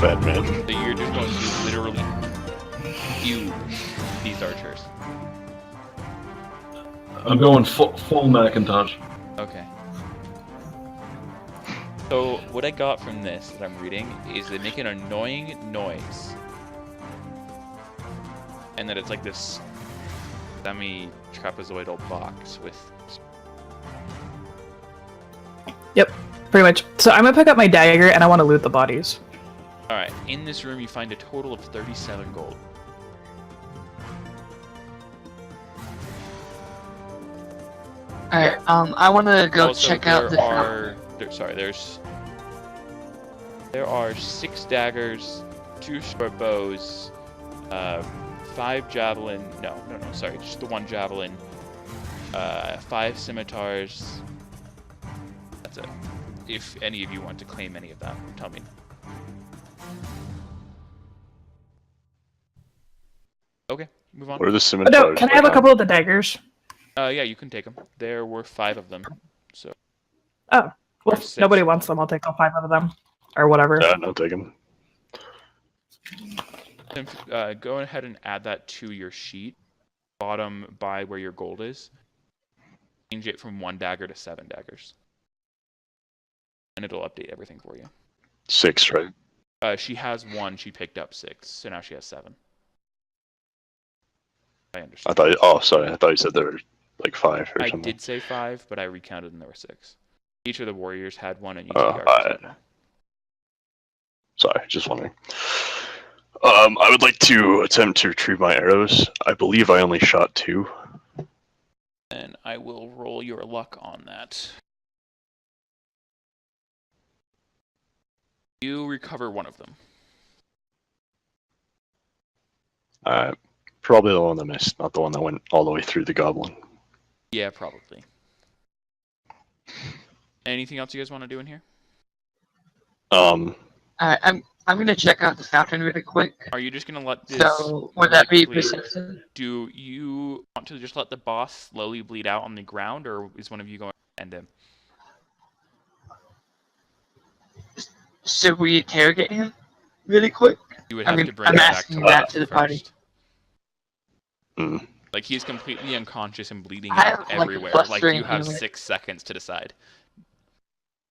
fat man. So you're just going to literally use these archers. I'm going full Macintosh. Okay. So what I got from this that I'm reading is they make an annoying noise. And that it's like this semi-trapezoidal box with... Yep, pretty much. So I'm gonna pick up my dagger and I want to loot the bodies. Alright, in this room you find a total of 37 gold. Alright, I want to go Also, check out the... There are 6 daggers, 2 short bows, 5 javelin, sorry, just the 1 javelin, 5 scimitars. That's it. If any of you want to claim any of that, tell me. Okay, move on. What are the Oh, scimitars? no, can I have a couple of the daggers? Yeah, you can take them. There were 5 of them, so... Oh, well, if 6. nobody wants them, I'll take all 5 of them. Or whatever. Yeah, no, take them. Go ahead and add that to your sheet. Bottom by where your gold is. Change it from 1 dagger to 7 daggers. And it'll update everything for you. 6, right? She has 1, she picked up 6, so now she has 7. I understand. Sorry, I thought you said there were like 5 or something. I did say 5, but I recounted and there were 6. Each of the warriors had 1 and each of the archers had 1. Sorry, just wondering. I would like to attempt to retrieve my arrows. I believe I only shot 2. And I will roll your luck on that. You recover 1 of them. Probably the one that missed, not the one that went all the way through the goblin. Yeah, probably. Anything else you guys want to do in here? I'm gonna check out the fountain really quick. Are you just gonna let this... So, would that be clear? perception? Do you want to just let the boss slowly bleed out on the ground, or is one of you going to end him? Should we interrogate him really quick? You would have to bring I'm him back asking to that life to the first. party. Like, he's completely unconscious and bleeding I out have, like, a everywhere. Like, blustering you have feeling. 6 seconds to decide.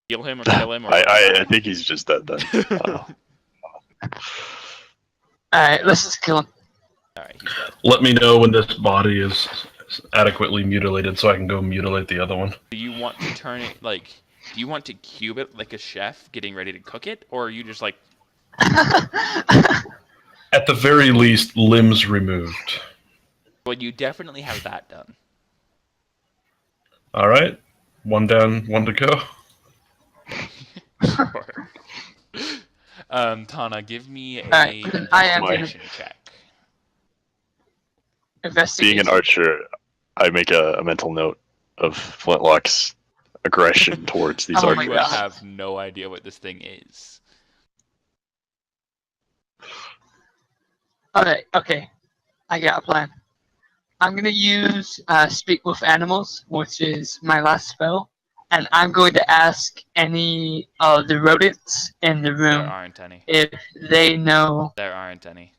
Heal him or kill him? Or I think he's just dead then. Alright, let's just kill him. Alright, he's dead. Let me know when this body is adequately mutilated so I can go mutilate the other one. Do you want to turn it, like... Do you want to cube it like a chef getting ready to cook it? Or are you just like... At the very least, limbs removed. Well, you definitely have that done. Alright. 1 down, 1 to go. Sure. Tana, give me a I am investigation check. Investigation. Being an archer, I make a mental note of Flintlocke's aggression towards these Oh my You archers. God. have no idea what this thing is. Okay. I got a plan. I'm gonna use Speak with Animals, which is my last spell, and I'm going to ask any of the rodents in the There room aren't any. if they know There aren't any.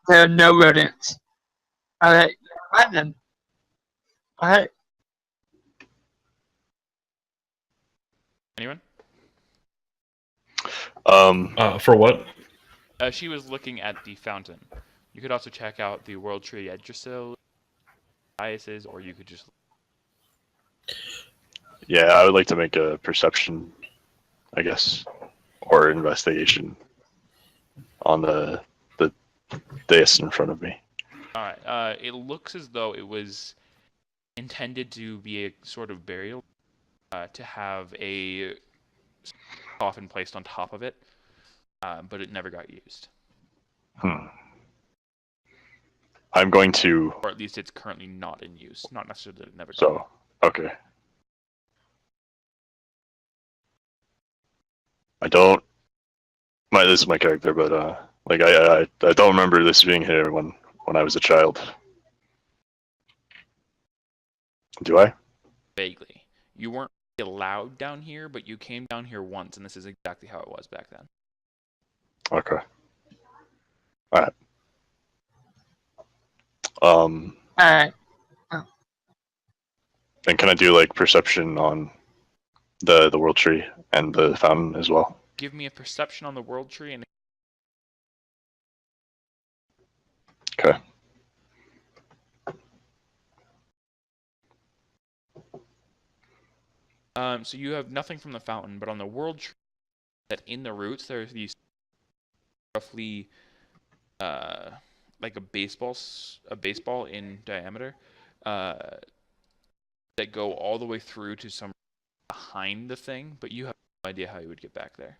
there are no rodents. Alright, fine then. Alright. Anyone? For what? She was looking at the fountain. You could also check out the World Tree Yggdrasil biases, or you could just... Yeah, I would like to make a perception, I guess, or investigation on the dais in front of me. Alright, it looks as though it was intended to be a sort of burial, to have a coffin placed on top of it, but it never got used. I'm going to... Or at least it's currently not in use. Not necessarily that it never got So, okay. I don't... This is my character, but like I don't remember this being here when I was a child. Do I? Vaguely. You weren't allowed down here, but you came down here once, and this is exactly how it was back then. Okay. Alright. Alright. And can I do like perception on the world tree and the fountain as well? Give me a perception on the world tree and. Okay. So you have nothing from the fountain, but on the world tree, that in the roots there's these roughly, like a baseball in diameter, that go all the way through to some behind the thing, but you have no idea how you would get back there.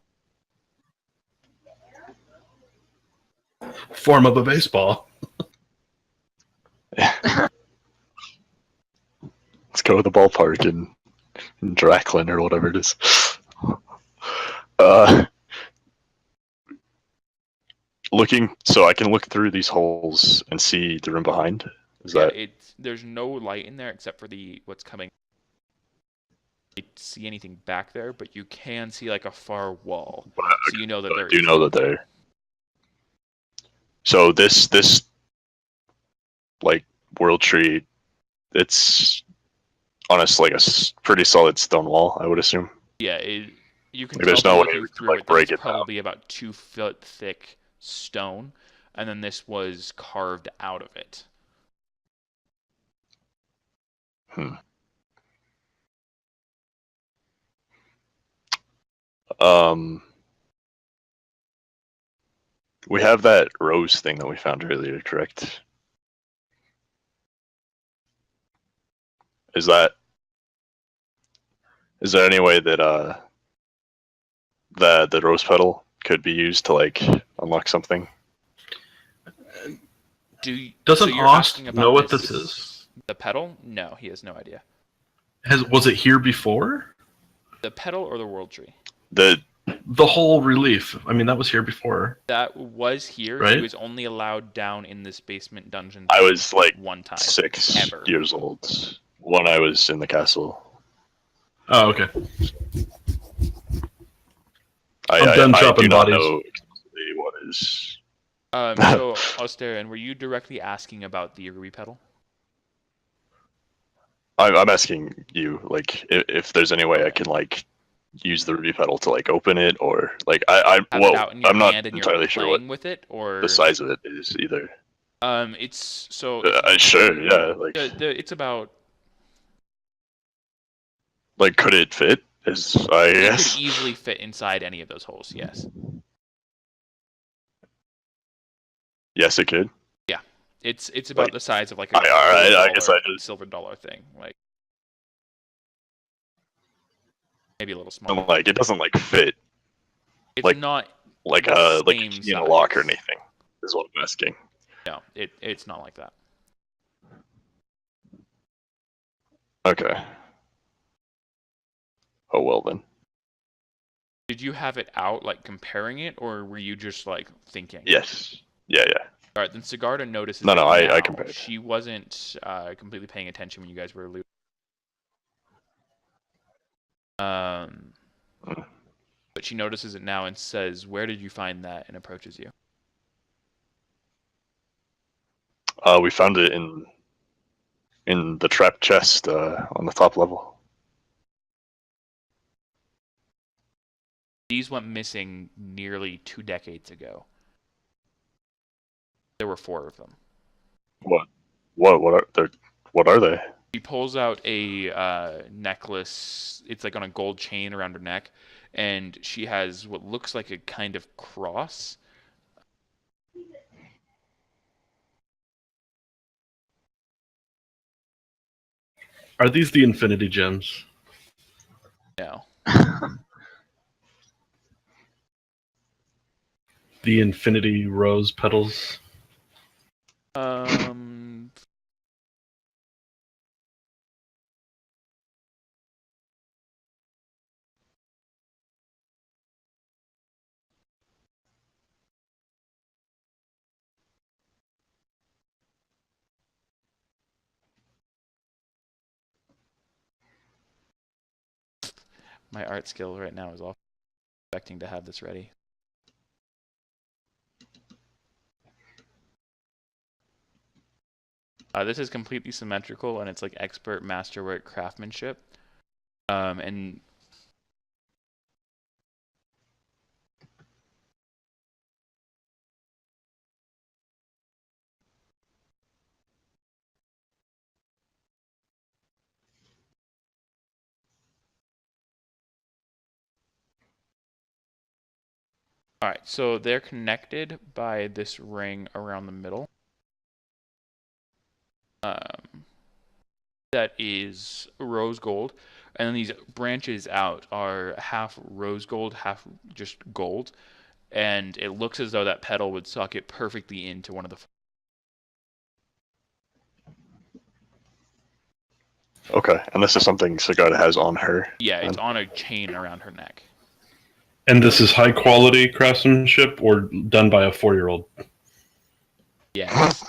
Form of a baseball. Let's go to the ballpark in Draklin or whatever it is. Looking, so I can look through these holes and see the room behind. Is that? There's no light in there except for what's coming. You can't see anything back there, but you can see like a far wall, so you know that there. I do know that there. So this like world tree, it's honestly like a pretty solid stone wall, I would assume. Yeah, you can. Like, there's no way we could like break it. Probably about 2 foot thick stone, and then this was carved out of it. We have that rose thing that we found earlier, correct? Is there any way that the rose petal could be used to like unlock something? Doesn't Ost know what this is? The petal? No, he has no idea. Was it here before? The petal or the world tree? The whole relief. I mean, that was here before. That was here. Right? He was only allowed down in this basement dungeon. I was like one time, 6 years old when I was in the castle. Oh, okay. I done do chopping not bodies. know exactly what is. So, Ostarion, were you directly asking about the ruby petal? I'm asking you, like, if there's any way I can like use the ruby petal to like open it, or like I'm not entirely sure what with it, or the size of it is either. It's so. Sure, yeah. Like, it's about. Like, could it fit? I guess. It could easily fit inside any of those holes. Yes. Yes, it could. Yeah, it's about the size of like a I guess I just silver dollar thing, like maybe a little smaller. I'm like, it doesn't like fit. It's like, not like a in a lock or anything. Is what I'm asking. No, it's not like that. Okay. Oh well then. Did you have it out, like comparing it, or were you just like thinking? Yes. Yeah. All right, then Sigarda notices. No, I compared. She wasn't completely paying attention when you guys were looting. But she notices it now and says, "Where did you find that?" and approaches you. We found it in the trap chest on the top level. These went missing nearly 2 decades ago. There were 4 of them. What are they? She pulls out a necklace. It's like on a gold chain around her neck, and she has what looks like a kind of cross. Are these the infinity gems? No. The infinity rose petals? My art skill right now is off. Expecting to have this ready. This is completely symmetrical, and it's like expert masterwork craftsmanship. And all right, so they're connected by this ring around the middle. That is rose gold, and then these branches out are half rose gold, half just gold, and it looks as though that petal would socket perfectly into one of the. Okay, and this is something Sigarda has on her. Yeah, it's on a chain around her neck. And this is high quality craftsmanship or done by a 4-year-old? Yes.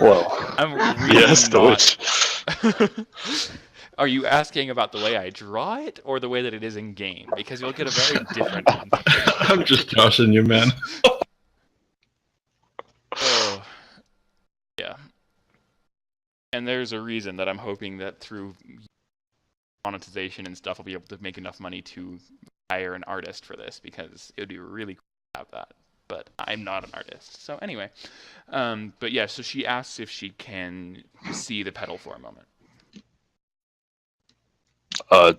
Well, I'm really yes, to not. which. Are you asking about the way I draw it or the way that it is in game? Because you'll get a very different answer. I'm just joshing you, man. Oh, yeah. And there's a reason that I'm hoping that through monetization and stuff, I'll be able to make enough money to hire an artist for this, because it would be really cool to have that. But I'm not an artist. So anyway, but yeah, so she asks if she can see the petal for a moment.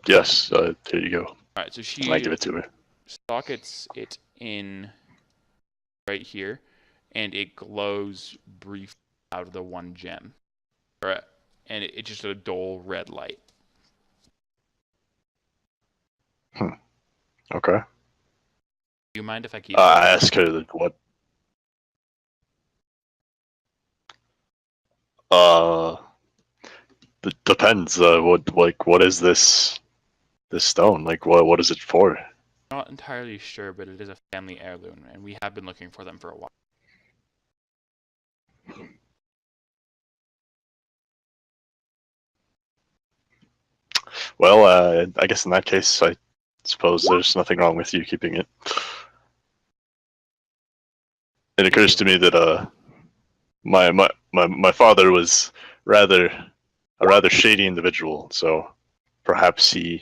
Yes, here you go. All right, so she I give it to her. sockets it in right here, and it glows briefly out of the one gem. And it's just a dull red light. Okay. Do you mind if I keep I ask her that what. It depends. What is this stone? Like, what is it for? I'm not entirely sure, but it is a family heirloom, and we have been looking for them for a while. Well, I guess in that case, I suppose there's nothing wrong with you keeping it. It occurs to me that my father was a rather shady individual, so perhaps you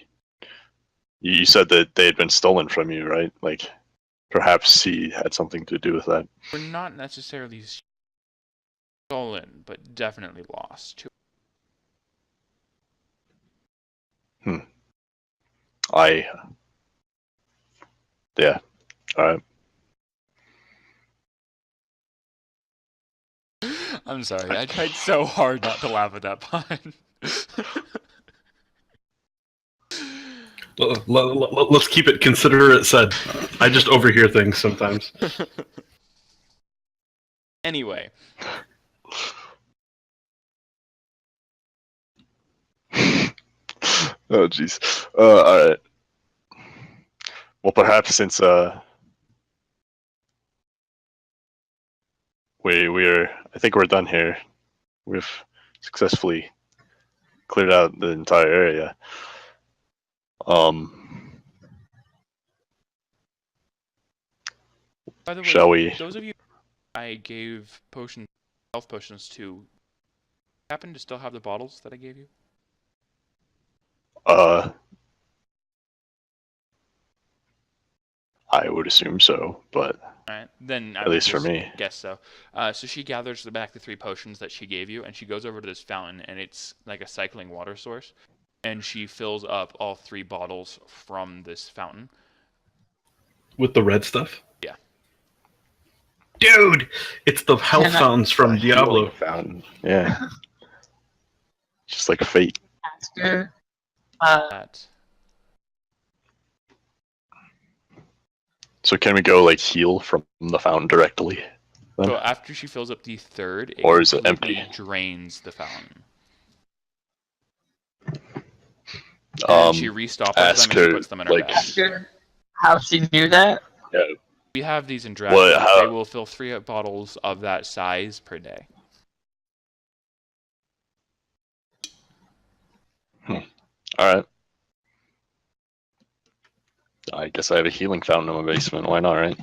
said that they had been stolen from you, right? Like, perhaps he had something to do with that. We're not necessarily stolen, but definitely lost. Yeah, alright. I'm sorry, I tried so hard not to laugh at that pun. Let's keep it considerate said. I just overhear things sometimes. Anyway. Oh, jeez. Alright. Well, perhaps since I think we're done here. We've successfully cleared out the entire area. By the way, shall we? Those of you I gave health potions to, happen to still have the bottles that I gave you? I would assume so, but Alright, then at least for me. Guess so. So she gathers back the 3 potions that she gave you, and she goes over to this fountain, and it's like a cycling water source. And she fills up all 3 bottles from this fountain. With the red stuff? Yeah. Dude! It's the health fountains from Diablo. Fountain. Yeah. Just like fate. After, That. So can we go like heal from the fountain directly? Then? So after she fills up the 3rd, Or is it completely empty? Drains the fountain. And she restops them and she puts them in her like, bag. after how she knew that? Yeah. We have these in draft. They will fill 3 bottles of that size per day. Alright. I guess I have a healing fountain in my basement. Why not, right?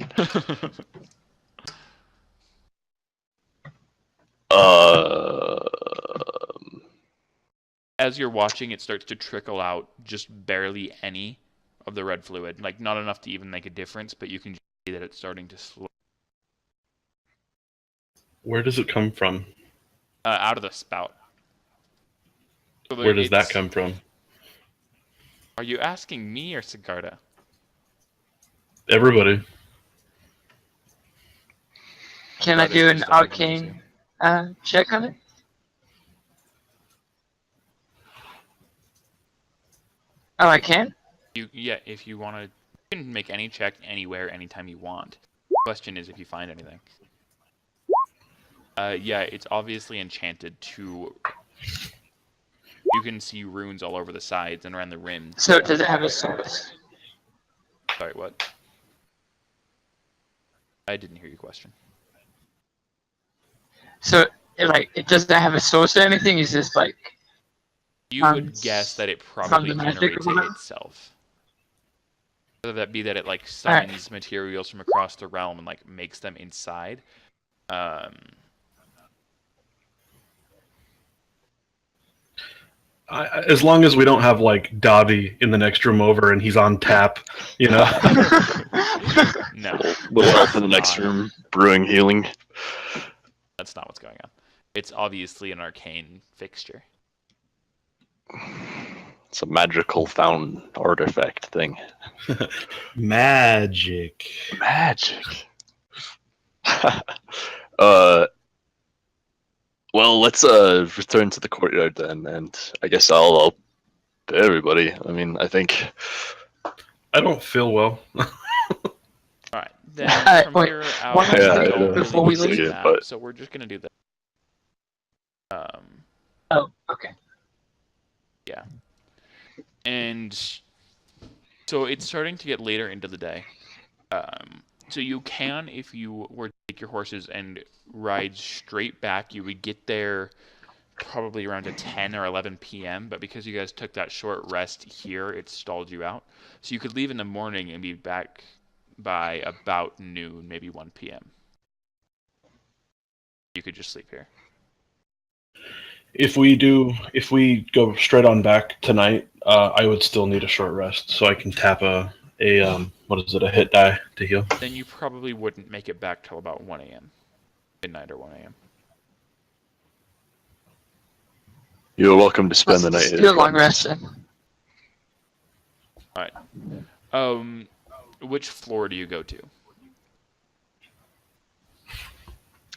as you're watching, it starts to trickle out just barely any of the red fluid. Like, not enough to even make a difference, but you can see that it's starting to slow. Where does it come from? Out of the spout. So Where does that come from? Are you asking me or Sigarda? Everybody. Can I That do is an just arcane check on it? Oh, I can? Yeah, if you want to, you can make any check anywhere, anytime you want. Question is if you find anything. Yeah, it's obviously enchanted to... You can see runes all over the sides and around the rims. So does it have a source? Sorry, what? I didn't hear your question. So, it doesn't have a source or anything? Is this like... You would guess that it probably the magic generates or it whatever? itself. Whether that be that it like summons materials from across the realm and like makes them inside. As long as we don't have like Davi in the next room over and he's on tap, you know. No, Little elf in the next room, brewing healing. that's not what's going on. It's obviously an arcane fixture. It's a magical found artifact thing. Magic. Magic. Well, let's return to the courtyard then, and I guess I'll to everybody. I mean, I think I don't feel well. Alright, then from wait, here out, one we last don't thing really before we need to leave? do Yeah, that, but- so we're just gonna do that. Oh, okay. Yeah. And so it's starting to get later into the day. So you can, if you were to take your horses and ride straight back, you would get there probably around 10 or 11 p.m. But because you guys took that short rest here, it stalled you out. So you could leave in the morning and be back by about noon, maybe 1 p.m. You could just sleep here. If we go straight on back tonight, I would still need a short rest, so I can tap a hit die to heal. Then you probably wouldn't make it back till about 1 a.m. Midnight or 1 a.m. you're welcome to spend the night Let's here. do a long rest then. Alright. Which floor do you go to?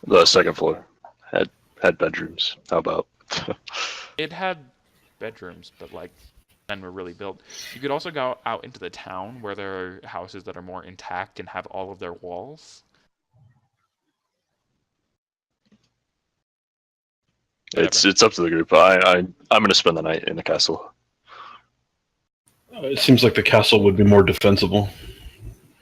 The second floor had bedrooms. How about? It had bedrooms, but like none were really built. You could also go out into the town where there are houses that are more intact and have all of their walls. It's up to the group. I'm gonna spend the night in the castle. It seems like the castle would be more defensible.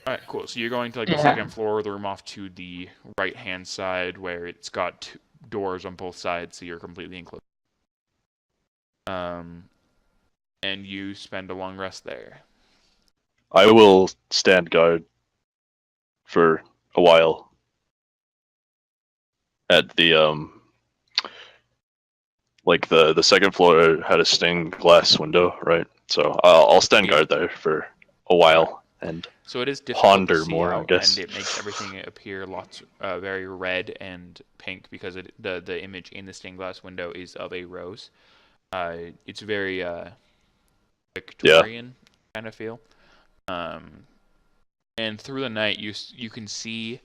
Alright, cool. So you're going to like the Yeah. second floor, the room off to the right-hand side where it's got two doors on both sides, so you're completely enclosed. And you spend a long rest there. I will stand guard for a while at the like the second floor had a stained glass window, right? So I'll stand guard there for a while and So it is difficult ponder to see more, I out, guess. and it makes everything appear very red and pink because the image in the stained glass window is of a rose. It's very Victorian kind of feel. And through the night, you can see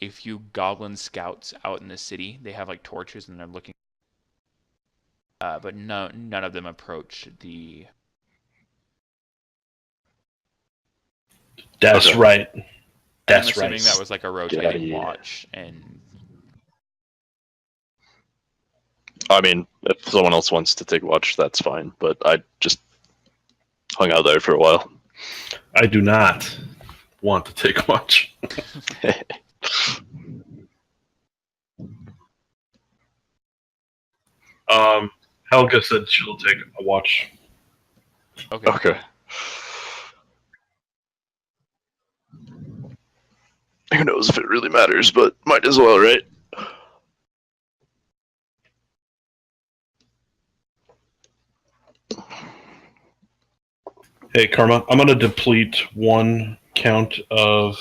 a few goblin scouts out in the city. They have like torches and they're looking, but none of them approach the. That's Okay. right. I'm That's assuming right. that was like a outta rotating here. watch, and I mean, if someone else wants to take watch, that's fine. But I just hung out there for a while. I do not want to take watch. Helga said she'll take a watch. okay. Okay. Who knows if it really matters, but might as well, right? Hey, Karma, I'm going to deplete 1 count of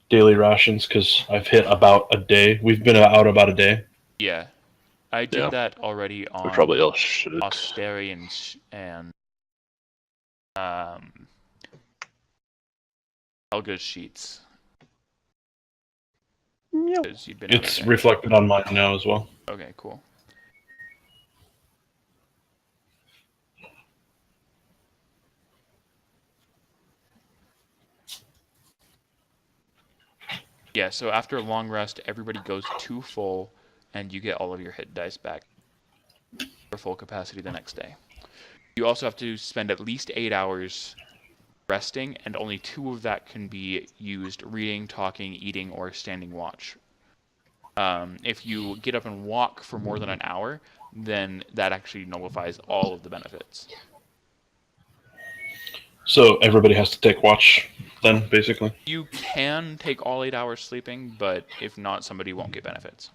daily rations because I've hit about a day. We've been out about a day. Yeah, I did Yeah. that already We on probably all should. Ostarion and Helga's sheets. Yeah. 'Cause you'd been out It's a day. reflected on mine now as well. Okay, cool. Yeah, so after a long rest, everybody goes to full, and you get all of your hit dice back for full capacity the next day. You also have to spend at least 8 hours resting, and only 2 of that can be used reading, talking, eating, or standing watch. If you get up and walk for more than an hour, then that actually nullifies all of the benefits. So everybody has to take watch then, basically? You can take all 8 hours sleeping, but if not, somebody won't get benefits.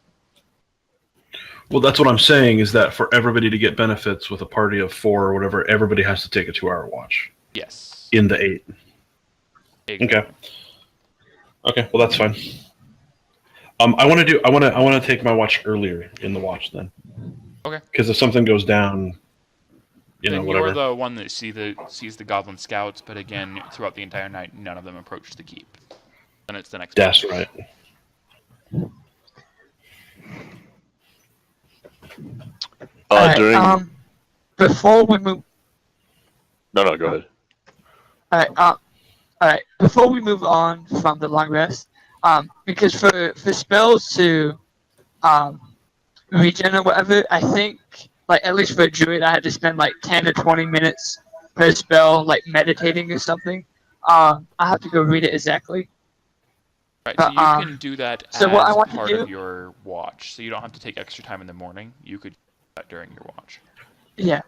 Well, that's what I'm saying, is that for everybody to get benefits with a party of 4 or whatever, everybody has to take a 2-hour watch. Yes. In the 8. Exactly. Okay, well that's fine. I want to take my watch earlier in the watch then. Okay. Because if something goes down, Then whatever. you're the one that sees the Goblin scouts, but again, throughout the entire night, none of them approach the keep. Then it's the next. That's morning. right. Alright, before we move, No, go ahead. alright, before we move on from the long rest, because for spells to, regen or whatever, I think, like, at least for a druid, I had to spend, like, 10 to 20 minutes per spell, like, meditating or something. I have to go read it exactly. Right, so you can do that so as what I want to part do- of your watch, so you don't have to take extra time in the morning. You could do that during your watch. Yeah.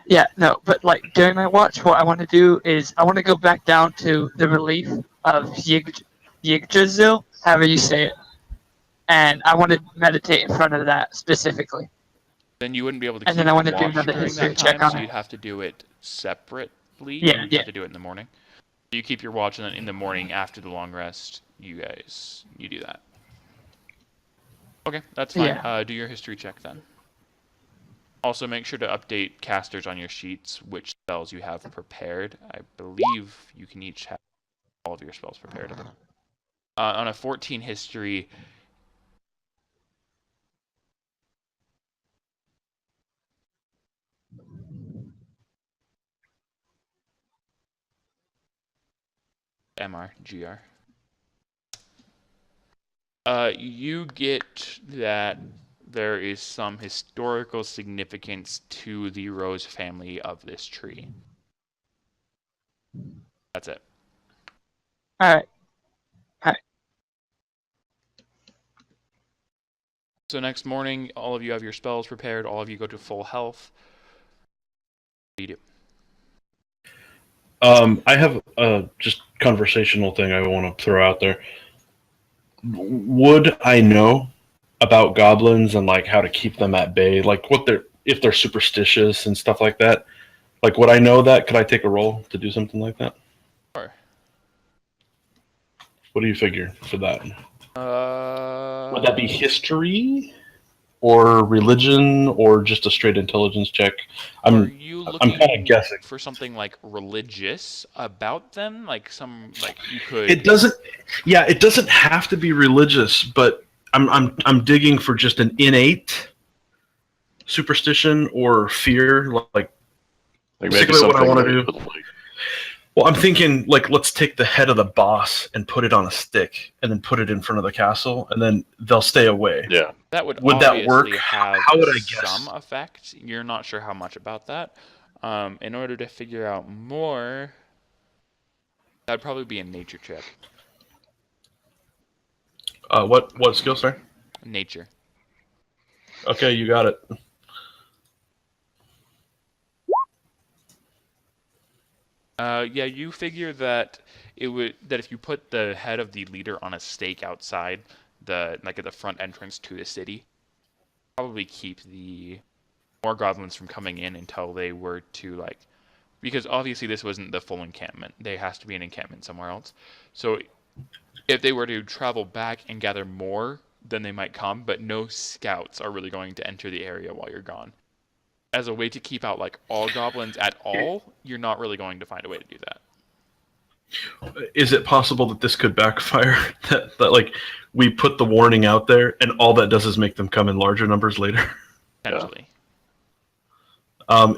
Yeah, no, but, like, during my watch, what I want to do is, I want to go back down to the relief of Yggdrasil, however you say it. And I want to meditate in front of that specifically. Then you wouldn't be able to And keep then I want to do watch another during history that check time, on so it. you'd have to do it separately. Yeah, and you'd yeah. have to do it in the morning. You keep your watch, and then in the morning after the long rest, you do that. Okay, that's fine. Yeah. Do your history check then. Also, make sure to update casters on your sheets which spells you have prepared. I believe you can each have all of your spells prepared. On a 14 history, MR, GR. You get that there is some historical significance to the rose family of this tree. That's it. Alright. So next morning, all of you have your spells prepared. All of you go to full health. What do you do? I have a just conversational thing I want to throw out there. Would I know about goblins and like how to keep them at bay? Like if they're superstitious and stuff like that? Like, would I know that? Could I take a roll to do something like that? Sure. What do you figure for that? Would that be Uh, history or religion or just a straight intelligence check? Are I'm you kind looking of guessing. for something like religious about them? Like you could. It doesn't. Yeah, it doesn't have to be religious, but I'm digging for just an innate superstition or fear, like Like basically maybe what I something wanna like, do. like Well, I'm thinking like let's take the head of the boss and put it on a stick and then put it in front of the castle and then they'll stay away. yeah. That would Would that obviously work? have How would I guess? some effect. You're not sure how much about that. In order to figure out more, that'd probably be a nature check. What skill, sorry? Nature. Okay, you got it. Yeah, you figure that if you put the head of the leader on a stake outside at the front entrance to the city, probably keep the more goblins from coming in until they were to because obviously this wasn't the full encampment. There has to be an encampment somewhere else. So if they were to travel back and gather more, then they might come, but no scouts are really going to enter the area while you're gone. As a way to keep out like all goblins at all, you're not really going to find a way to do that. Is it possible that this could backfire? that like we put the warning out there, and all that does is make them come in larger numbers later? Potentially.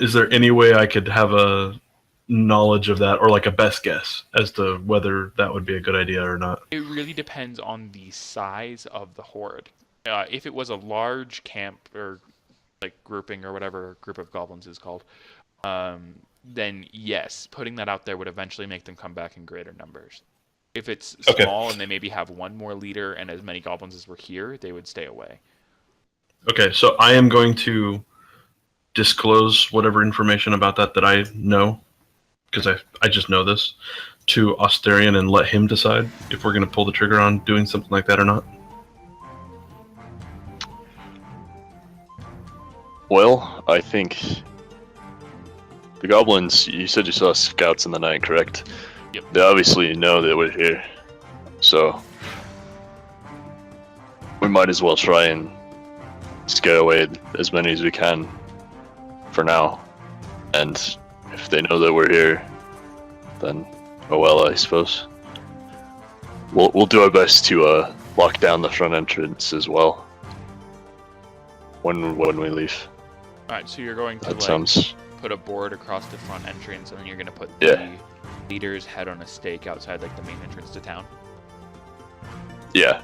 Is there any way I could have a knowledge of that, or like a best guess as to whether that would be a good idea or not? It really depends on the size of the horde. If it was a large camp or like grouping or whatever group of goblins is called, then yes, putting that out there would eventually make them come back in greater numbers. If it's small and they maybe have one more leader and as many goblins as were here, they would stay away. Okay, so I am going to disclose whatever information about that I know, because I just know this, to Ostarion and let him decide if we're going to pull the trigger on doing something like that or not. Well, I think the goblins, you said you saw scouts in the night, correct? Yep. They obviously know that we're here, so we might as well try and scare away as many as we can for now. And if they know that we're here, then oh well, I suppose. We'll do our best to lock down the front entrance as well when we leave. Alright, so you're going to That sounds... put a board across the front entrance, and then you're going to put Yeah. the leader's head on a stake outside like the main entrance to town. Yeah.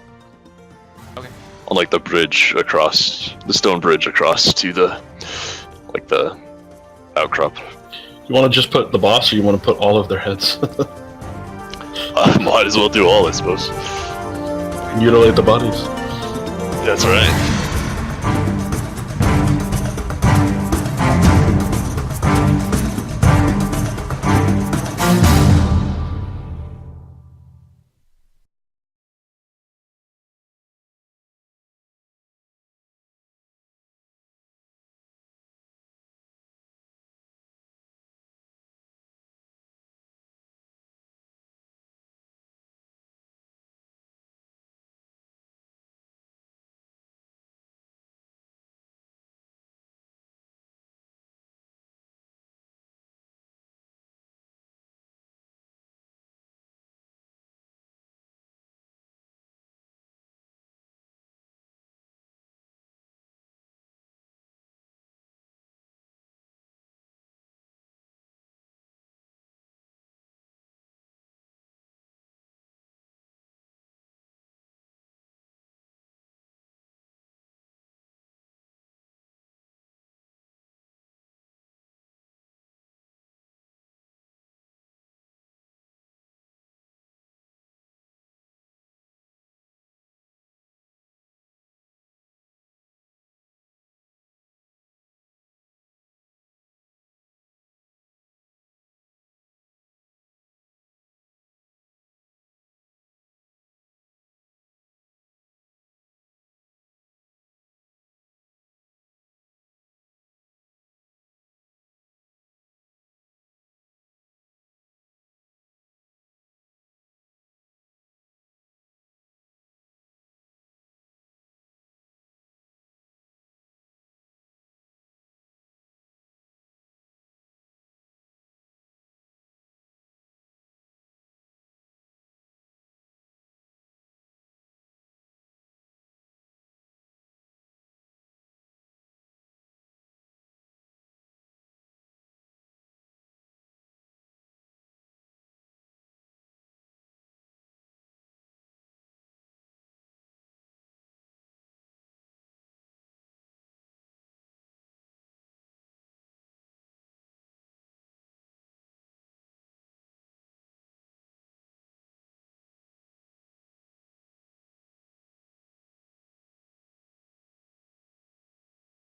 Okay. On like the bridge across, the stone bridge across to the outcrop. You want to just put the boss, or you want to put all of their heads? Might as well do all, I suppose. Mutilate the bodies. That's right.